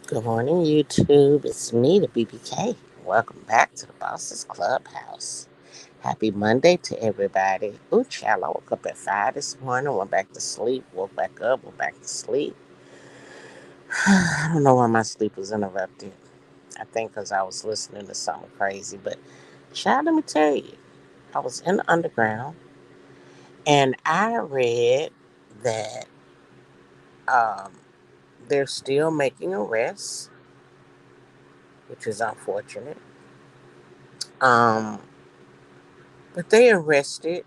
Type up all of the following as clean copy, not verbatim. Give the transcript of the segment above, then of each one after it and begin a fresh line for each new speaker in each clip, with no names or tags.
Good morning, YouTube. It's me, the BBK. Welcome back to the Bosses Clubhouse. Happy Monday to everybody. Ooh, child, I woke up at 5 this morning, went back to sleep, woke back up, went back to sleep. I don't know why my sleep was interrupted. I think because I was listening to something crazy. But, child, let me tell you, I was in the underground and I read that um, they're still making arrests, which is unfortunate. Um, but they arrested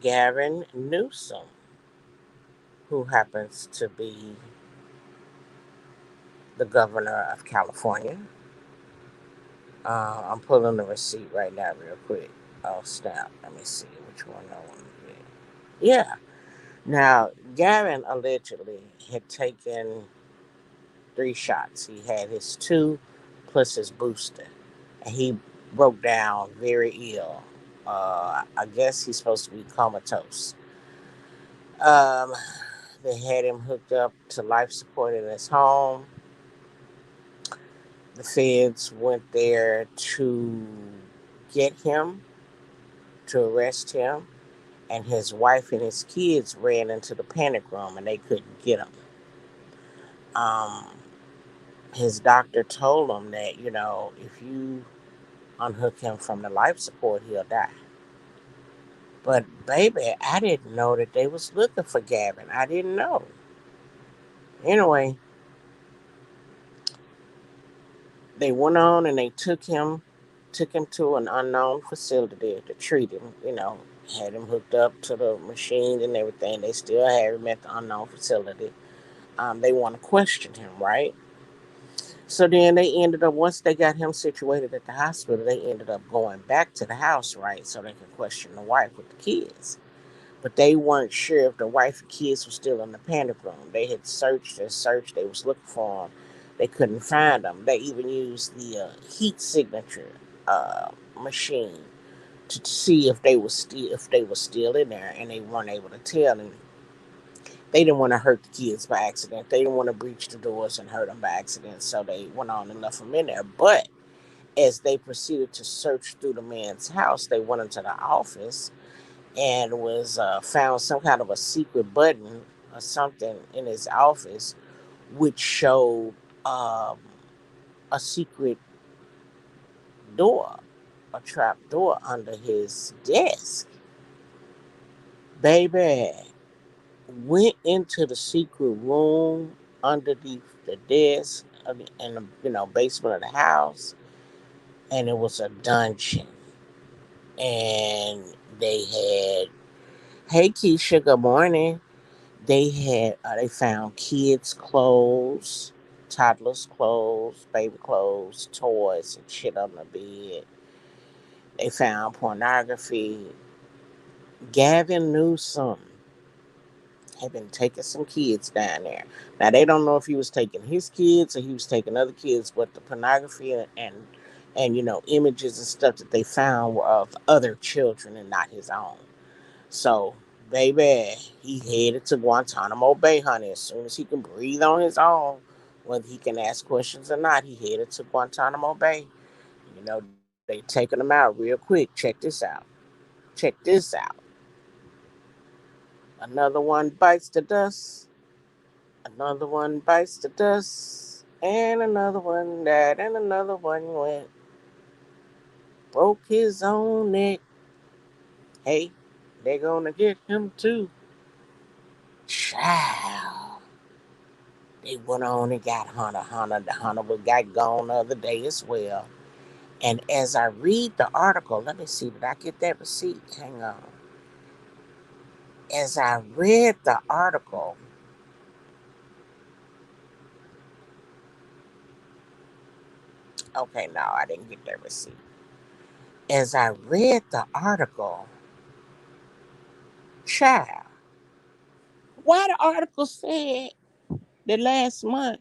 Gavin Newsom, who happens to be the governor of California. I'm pulling the receipt right now, real quick. Oh, snap. Let me see which one I want to get. Yeah. Now, Gavin allegedly had taken 3 shots. He had his two plus his booster. And he broke down very ill. I guess he's supposed to be comatose. Um, they had him hooked up to life support in his home. The feds went there to get him, to arrest him, and his wife and his kids ran into the panic room and they couldn't get him. Um, his doctor told him that, if you unhook him from the life support, he'll die. But baby, I didn't know that they was looking for Gavin. I didn't know. Anyway, they went on and they took him to an unknown facility to treat him. Had him hooked up to the machines and everything. They still have him at the unknown facility. They want to question him, right? So then they ended up, once they got him situated at the hospital, they ended up going back to the house, right, so they could question the wife with the kids. But they weren't sure if the wife and kids were still in the panic room. They had searched and searched. They was looking for them. They couldn't find them. They even used the heat signature machine to see if they were still in there, and they weren't able to tell. And they didn't want to hurt the kids by accident. They didn't want to breach the doors and hurt them by accident. So they went on and left them in there. But as they proceeded to search through the man's house, they went into the office and was found some kind of a secret button or something in his office, which showed um, a secret door, a trap door under his desk. Baby went into the secret room underneath the desk in the basement of the house, and it was a dungeon. And they had, hey Keisha, good morning. They found kids' clothes, toddlers' clothes, baby clothes, toys, and shit on the bed. They found pornography. Gavin Newsom had been taking some kids down there. Now they don't know if he was taking his kids or he was taking other kids, but the pornography and images and stuff that they found were of other children and not his own. So, baby, he headed to Guantanamo Bay, honey. As soon as he can breathe on his own, whether he can ask questions or not, he headed to Guantanamo Bay. They taking him out real quick. Check this out. Check this out. Another one bites the dust. Another one bites the dust. And another one died. And another one went. Broke his own neck. Hey, they're gonna get him too. Child. They went on and got Hunter. The Hunter got gone the other day as well. And as I read the article, let me see, did I get that receipt? Hang on. As I read the article, okay, no, I didn't get that receipt. As I read the article, child, why the article said that last month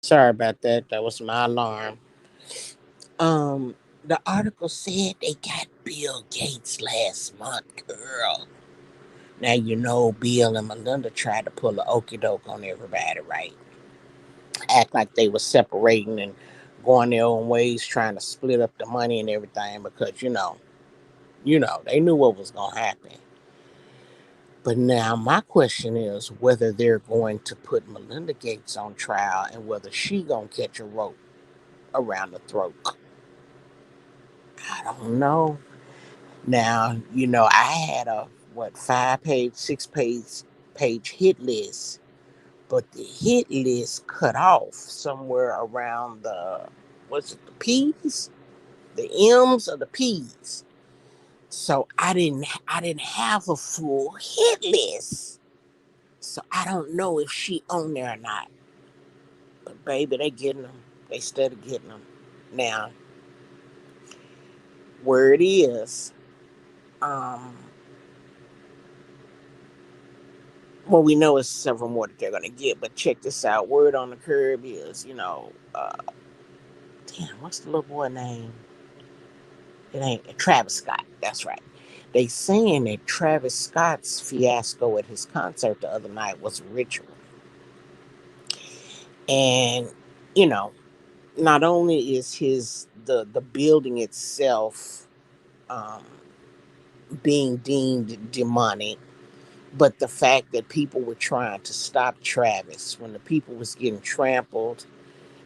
Sorry about that. That was my alarm. Um, the article said they got Bill Gates last month, girl. Now you know Bill and Melinda tried to pull a okey doke on everybody, right? Act like they were separating and going their own ways, trying to split up the money and everything because they knew what was gonna happen. But now my question is whether they're going to put Melinda Gates on trial and whether she gonna catch a rope around the throat. I don't know. Now, I had a 5-page, 6-page hit list, but the hit list cut off somewhere around the what's it, the P's? The M's or the P's. So I didn't have a full hit list. So I don't know if she on there or not. But baby, they getting them. They steady getting them. Now, where it is, um, well, we know it's several more that they're gonna get. But check this out. Word on the curb is, damn, what's the little boy name? It ain't Travis Scott. That's right. They saying that Travis Scott's fiasco at his concert the other night was a ritual, and you know, not only is the building itself um, being deemed demonic, but the fact that people were trying to stop Travis when the people was getting trampled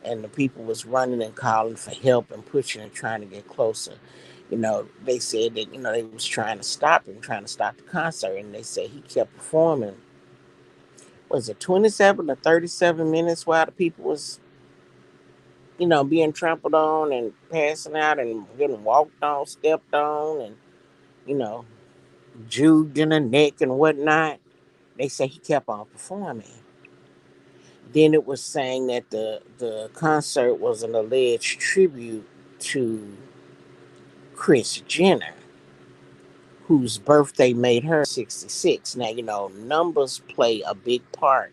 and the people was running and calling for help and pushing and trying to get closer. They said that they was trying to stop him, trying to stop the concert, and they said he kept performing. Was it 27 or 37 minutes while the people was being trampled on and passing out and getting walked on, stepped on, and you know juged in the neck and whatnot. They say he kept on performing. Then it was saying that the concert was an alleged tribute to Kris Jenner, whose birthday made her 66. Now, numbers play a big part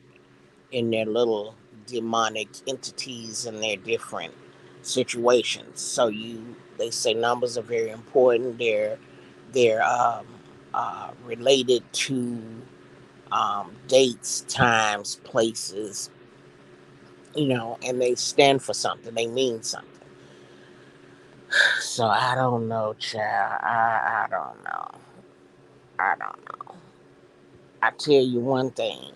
in their little demonic entities and their different situations. So they say numbers are very important. They're related to dates, times, places, and they stand for something. They mean something. So I don't know, child. I don't know. I don't know. I tell you one thing.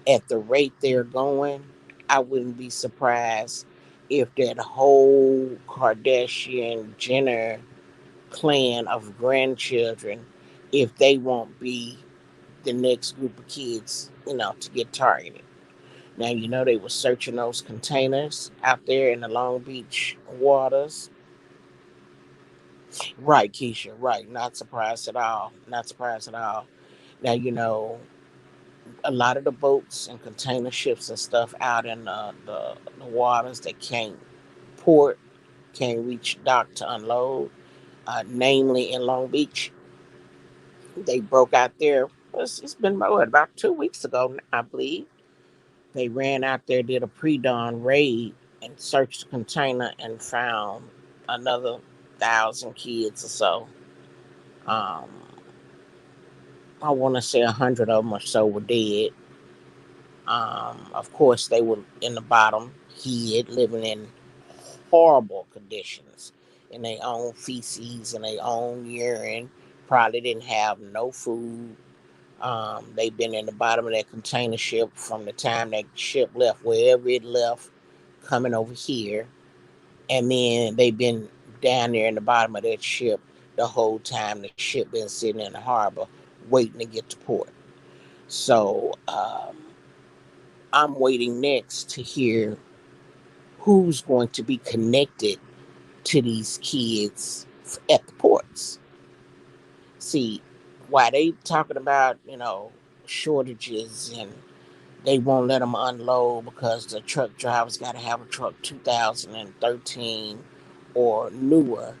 At the rate they're going, I wouldn't be surprised if that whole Kardashian Jenner clan of grandchildren, if they won't be the next group of kids, to get targeted. Now, they were searching those containers out there in the Long Beach waters. Right, Keisha, right. Not surprised at all. Not surprised at all. Now, a lot of the boats and container ships and stuff out in the waters that can't port, can't reach dock to unload, namely in Long Beach. They broke out there. It's been about 2 weeks ago, I believe. They ran out there, did a pre-dawn raid, and searched the container and found another 1,000 kids or so. Um, I want to say 100 of them or so were dead. Of course, they were in the bottom, hid, living in horrible conditions, in their own feces and their own urine. Probably didn't have no food. They've been in the bottom of that container ship from the time that ship left, wherever it left, coming over here. And then they've been down there in the bottom of that ship the whole time the ship been sitting in the harbor waiting to get to port. So I'm waiting next to hear who's going to be connected to these kids at the ports. See, why they talking about, shortages and they won't let them unload because the truck drivers got to have a truck 2013 or newer.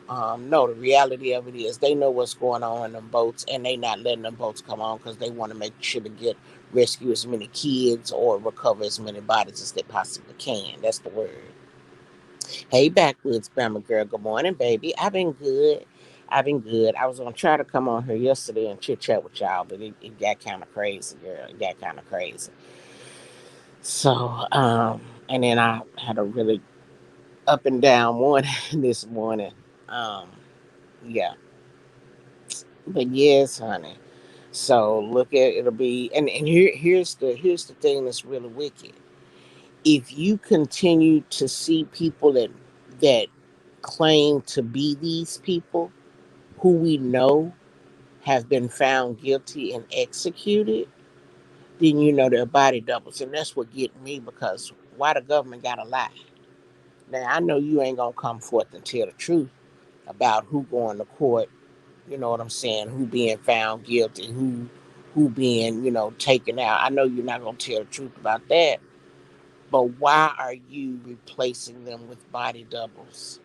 No, the reality of it is they know what's going on in them boats, and they not letting them boats come on because they want to make sure to get rescue as many kids or recover as many bodies as they possibly can. That's the word. Hey, backwoods Bama girl. Good morning, baby. I've been good. I've been good. I was gonna try to come on here yesterday and chit chat with y'all, but it got kind of crazy, girl. It got kind of crazy. So, and then I had a really up and down morning this morning. Um, yeah, but yes, honey. So look at it'll be and here's the thing that's really wicked. If you continue to see people that claim to be these people who we know have been found guilty and executed, then you know they're body doubles, and that's what get me because why the government gotta lie? Now I know you ain't gonna come forth and tell the truth about who going to court. You know what I'm saying? Who being found guilty? Who being taken out? I know you're not gonna tell the truth about that. But why are you replacing them with body doubles?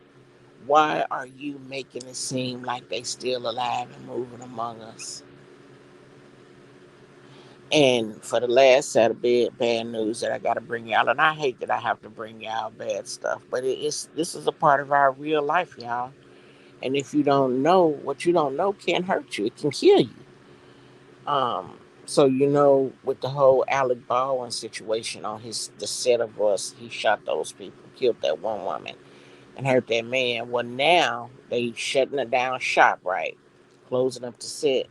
Why are you making it seem like they still alive and moving among us? And for the last set of bad news that I got to bring y'all, and I hate that I have to bring y'all bad stuff, but it's this is a part of our real life, y'all. And if you don't know, what you don't know can hurt you. It can kill you. So with the whole Alec Baldwin situation on the set of us, he shot those people, killed that one woman, and hurt that man. Well, now they shutting it down shop, right? Closing up the set.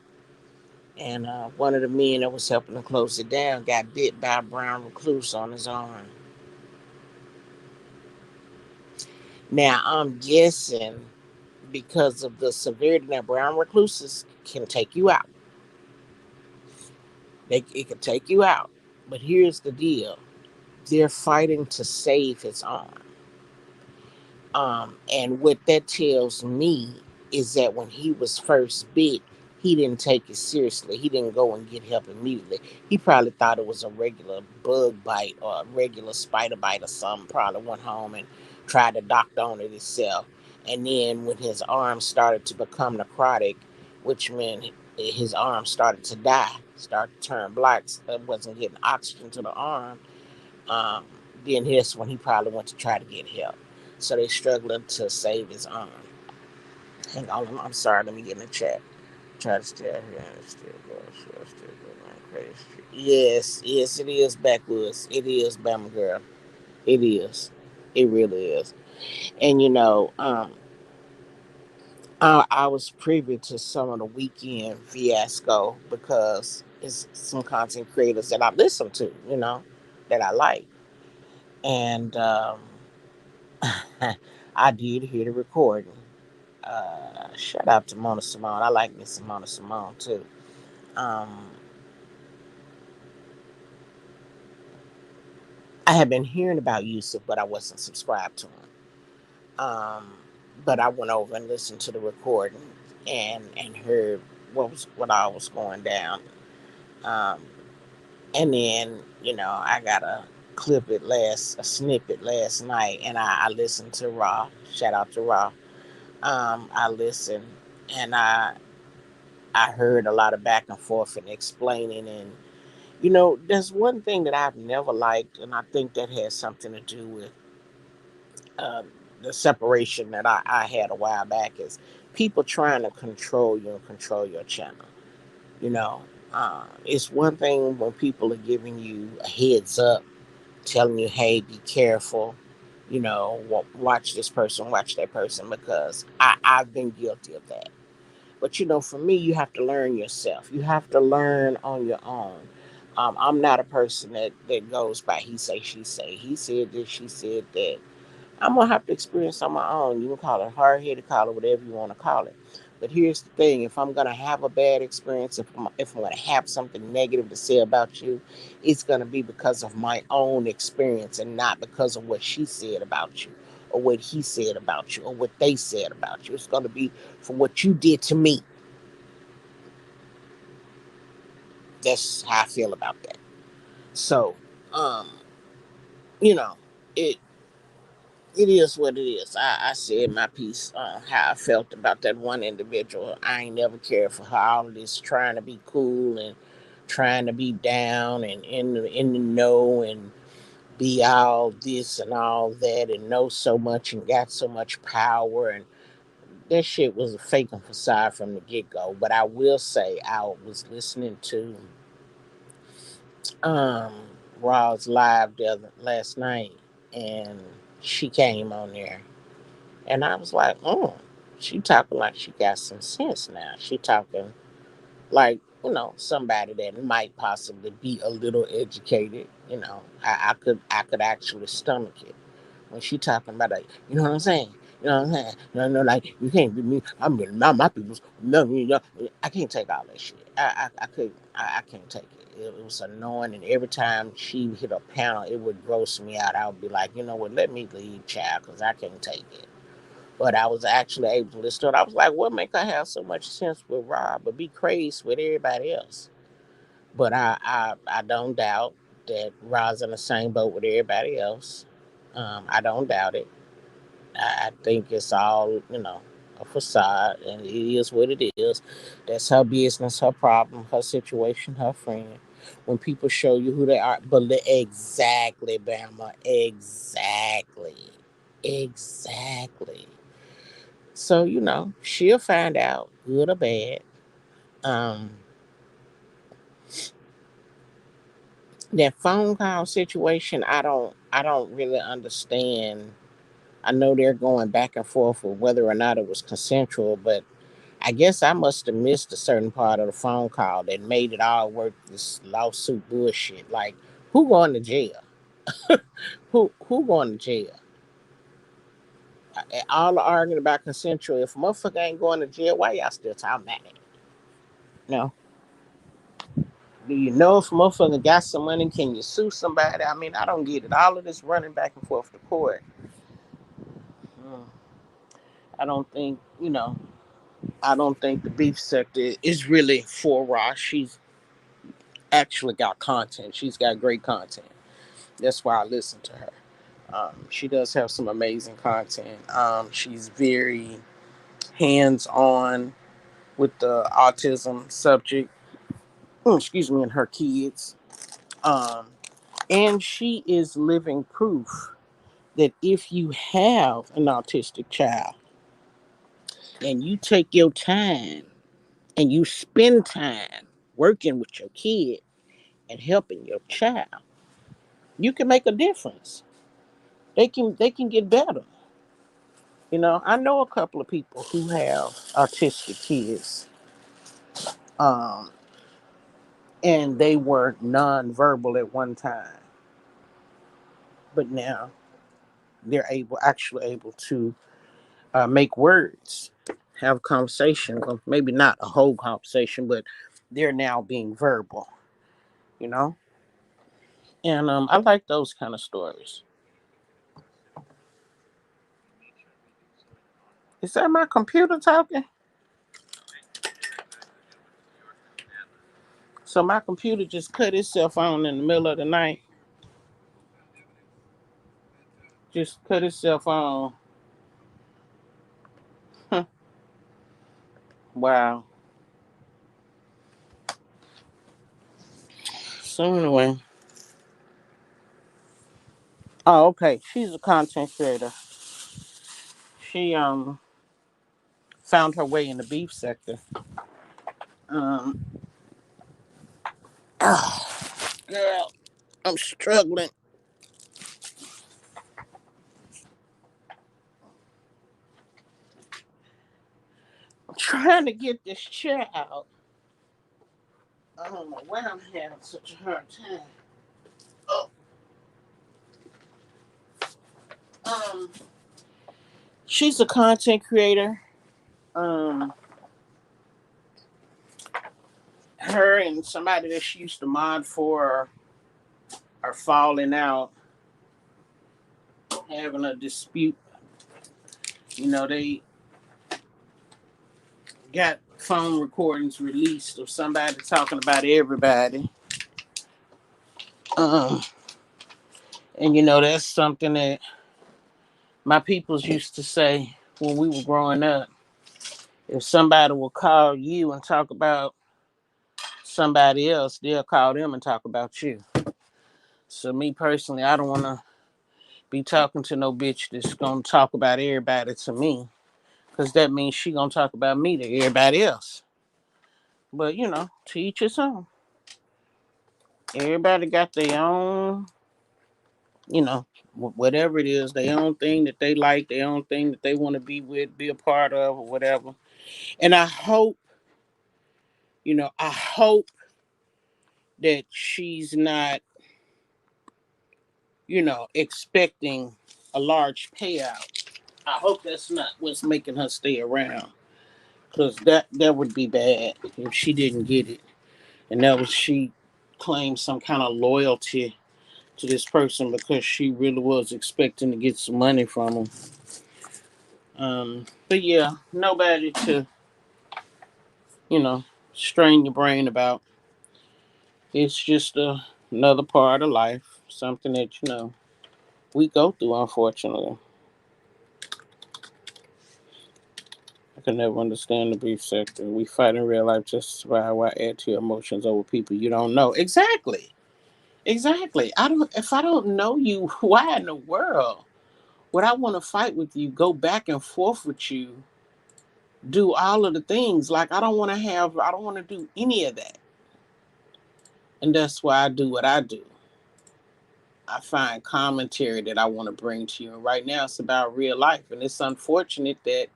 And one of the men that was helping to close it down got bit by a brown recluse on his arm. Now I'm guessing because of the severity that brown recluses can take you out. It can take you out. But here's the deal: they're fighting to save his arm. And what that tells me is that when he was first bit, he didn't take it seriously. He didn't go and get help immediately. He probably thought it was a regular bug bite or a regular spider bite or something. Probably went home and tried to doctor on it himself. And then when his arm started to become necrotic, which meant his arm started to die, started to turn black, wasn't getting oxygen to the arm, um, then here's when he probably went to try to get help. So they're struggling to save his arm. Hang on, I'm sorry. Let me get in the chat. Try to stay out here and still go. Still going crazy. Yes, yes, it is backwoods. It is Bama girl. It is. It really is. And I was privy to some of the weekend fiasco because it's some content creators that I listen to. That I like, and I did hear the recording. Shout out to Mona Simone. I like me some Mona Simone too. Um, I had been hearing about Yusuf, but I wasn't subscribed to him. Um, but I went over and listened to the recording and heard what all was going down. Um, and then I got a snippet last night, and I listened to Raw. Shout out to Raw. I listened, and I heard a lot of back and forth and explaining. And there's one thing that I've never liked, and I think that has something to do with uh, the separation that I had a while back, is people trying to control you and control your channel. You know, it's one thing when people are giving you a heads up, telling you, hey, be careful. Watch this person, watch that person, because I've been guilty of that. But for me, you have to learn yourself. You have to learn on your own. I'm not a person that goes by he say, she say. He said this, she said that. I'm gonna have to experience on my own. You can call it hard headed, call it whatever you want to call it. But here's the thing: if I'm gonna have a bad experience, if I'm gonna have something negative to say about you, it's gonna be because of my own experience and not because of what she said about you, or what he said about you, or what they said about you. It's gonna be for what you did to me. That's how I feel about that. So, um, you know, it. it is what it is. I said my piece, how I felt about that one individual. I ain't never cared for her. All of this trying to be cool and trying to be down and in the know and be all this and all that and know so much and got so much power, and that shit was a fake and facade from the get go. But I will say I was listening to um Raw's live last night, and she came on there, and I was like, she talking like she got some sense now. She talking like, somebody that might possibly be a little educated. I could actually stomach it when she talking about, like, you know what I'm saying. You know what I'm saying? No, like, you can't be me. I'm not my people's. No, I can't take all that shit. I could. I can't take it. It was annoying, and every time she hit a panel, it would gross me out. I would be like, you know what? Let me leave, child, because I can't take it. But I was actually able to listen to it. I was like, what make her have so much sense with Rob, but be crazy with everybody else? But I don't doubt that Rob's in the same boat with everybody else. I don't doubt it. I think it's all, a facade, and it is what it is. That's her business, her problem, her situation, her friend. When people show you who they are, but exactly, Bama, exactly, exactly. So she'll find out, good or bad. Um, that phone call situation, I don't really understand. I know they're going back and forth with whether or not it was consensual, but I guess I must have missed a certain part of the phone call that made it all work. This lawsuit bullshit. Like, who going to jail? Who going to jail? All the arguing about consensual. If a motherfucker ain't going to jail, why y'all still talking about it? No. Do you know if a motherfucker got some money? Can you sue somebody? I mean, I don't get it. All of this running back and forth to court. mm, I don't think, I don't think the beef sector is really for Ross. She's actually got content. She's got great content. That's why I listen to her. She does have some amazing content. She's very hands on with the autism subject. Excuse me, and her kids. Um, and she is living proof that if you have an autistic child and you take your time and you spend time working with your kid and helping your child, you can make a difference. They can get better. I know a couple of people who have autistic kids, um, and they were nonverbal at one time, but now they're actually able to make words, have a conversation. Well, maybe not a whole conversation, but they're now being verbal. You know, and I like those kind of stories. Is that my computer talking? So my computer just cut itself on in the middle of the night. Just cut itself on. Wow. So anyway, oh okay, she's a content creator. She found her way in the beef sector. Um, girl, I'm struggling. I'm trying to get this chair out. I don't know why I'm having such a hard time. Oh, um, she's a content creator. Um, her and somebody that she used to mod for are falling out, having a dispute. They got phone recordings released of somebody talking about everybody. Um, and that's something that My peoples used to say when we were growing up, if somebody will call you and talk about somebody else, they'll call them and talk about you. So me personally, I don't want to be talking to no bitch that's gonna talk about everybody to me, because that means she gonna talk about me to everybody else. But to each his own. Everybody got their own, whatever it is, their own thing that they like, their own thing that they want to be with, be a part of, or whatever. And I hope that she's not, expecting a large payout. I hope that's not what's making her stay around, because that would be bad if she didn't get it, and that was she claimed some kind of loyalty to this person because she really was expecting to get some money from him. But yeah, nobody to you know strain your brain about. It's just another part of life, something that we go through. Unfortunately, I can never understand the beef sector. We fight in real life just to survive. Why add to your emotions over people you don't know? Exactly. Exactly. I don't. If I don't know you, why in the world would I want to fight with you? Go back and forth with you. Do all of the things. Like I don't want to have. I don't want to do any of that. And that's why I do what I do. I find commentary that I want to bring to you. And right now, it's about real life, and it's unfortunate that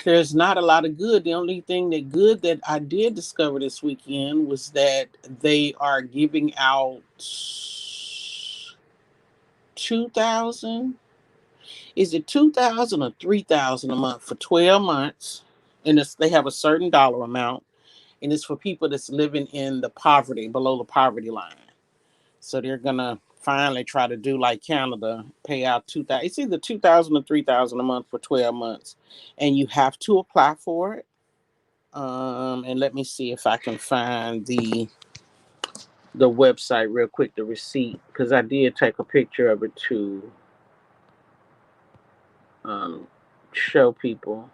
there's not a lot of good. The only thing that I did discover this weekend was that they are giving out 2,000. Is it 2,000 or 3,000 a month for 12 months? And they have a certain dollar amount, and it's for people that's living in the poverty, below the poverty line. So they're gonna finally try to do like Canada, pay out 2,000. It's either 2,000 or 3,000 a month for 12 months, and you have to apply for it. And let me see if I can find the website real quick, the receipt, because I did take a picture of it to um, show people,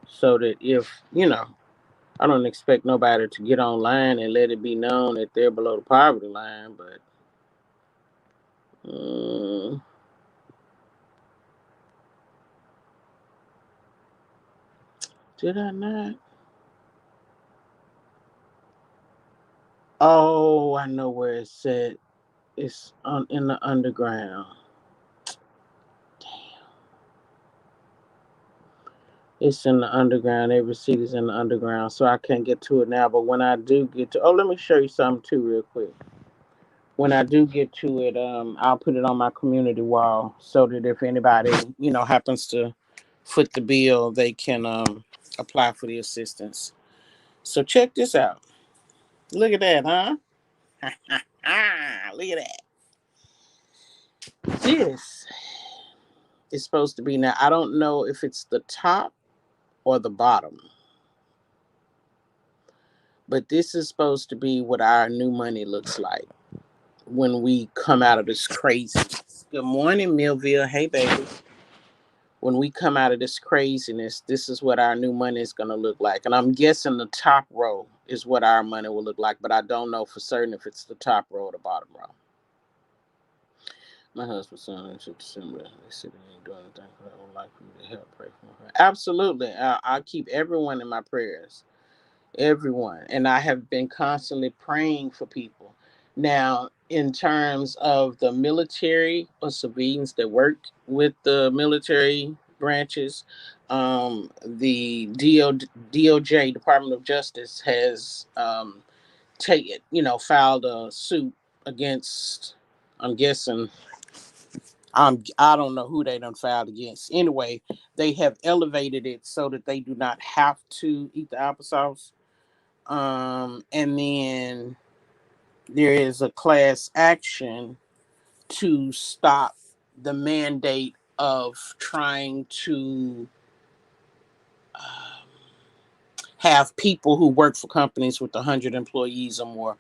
so that if I don't expect nobody to get online and let it be known that they're below the poverty line, but um, did I not? Oh, I know where it's at. It's in the underground. It's in the underground. Every city's in the underground, so I can't get to it now. But when I do get to, let me show you something too, real quick. When I do get to it, I'll put it on my community wall so that if anybody happens to foot the bill, they can apply for the assistance. So check this out. Look at that, huh? Look at that. This is supposed to be, now. I don't know if it's the top or the bottom, but this is supposed to be what our new money looks like when we come out of this crazy. Good morning, Millville. Hey, baby. When we come out of this craziness, this is what our new money is going to look like. And I'm guessing the top row is what our money will look like, but I don't know for certain if it's the top row or the bottom row. My husband's son in December. They said they ain't doing anything for her. I would like for you to help pray for her. Absolutely. I'll keep everyone in my prayers. Everyone. And I have been constantly praying for people. Now, in terms of the military or civilians that work with the military branches, the DOJ, Department of Justice, has filed a suit against, I'm guessing, I don't know who they done filed against. Anyway, they have elevated it so that they do not have to eat the applesauce. And then there is a class action to stop the mandate of trying to have people who work for companies with 100 employees or more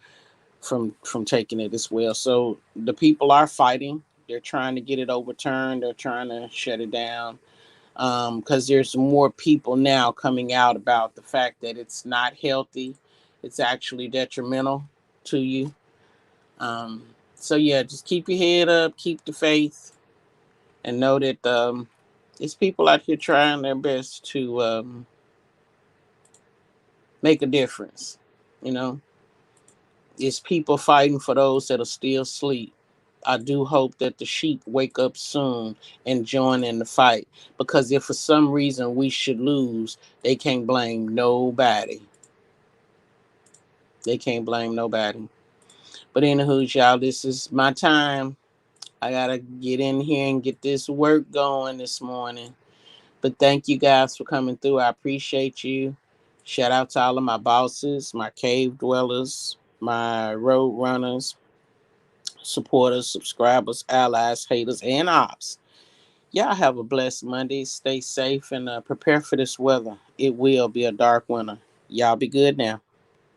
from taking it as well. So the people are fighting. They're trying to get it overturned. They're trying to shut it down because there's more people now coming out about the fact that it's not healthy. It's actually detrimental to you. Um, so yeah, just keep your head up, keep the faith, and know that it's people out here trying their best to make a difference. You know, it's people fighting for those that are still asleep. I do hope that the sheep wake up soon and join in the fight. Because if for some reason we should lose, they can't blame nobody. They can't blame nobody. But anywho, y'all, this is my time. I gotta get in here and get this work going this morning. But thank you guys for coming through. I appreciate you. Shout out to all of my bosses, my cave dwellers, my road runners, supporters, subscribers, allies, haters, and ops. Y'all have a blessed Monday. Stay safe and prepare for this weather. It will be a dark winter. Y'all be good now.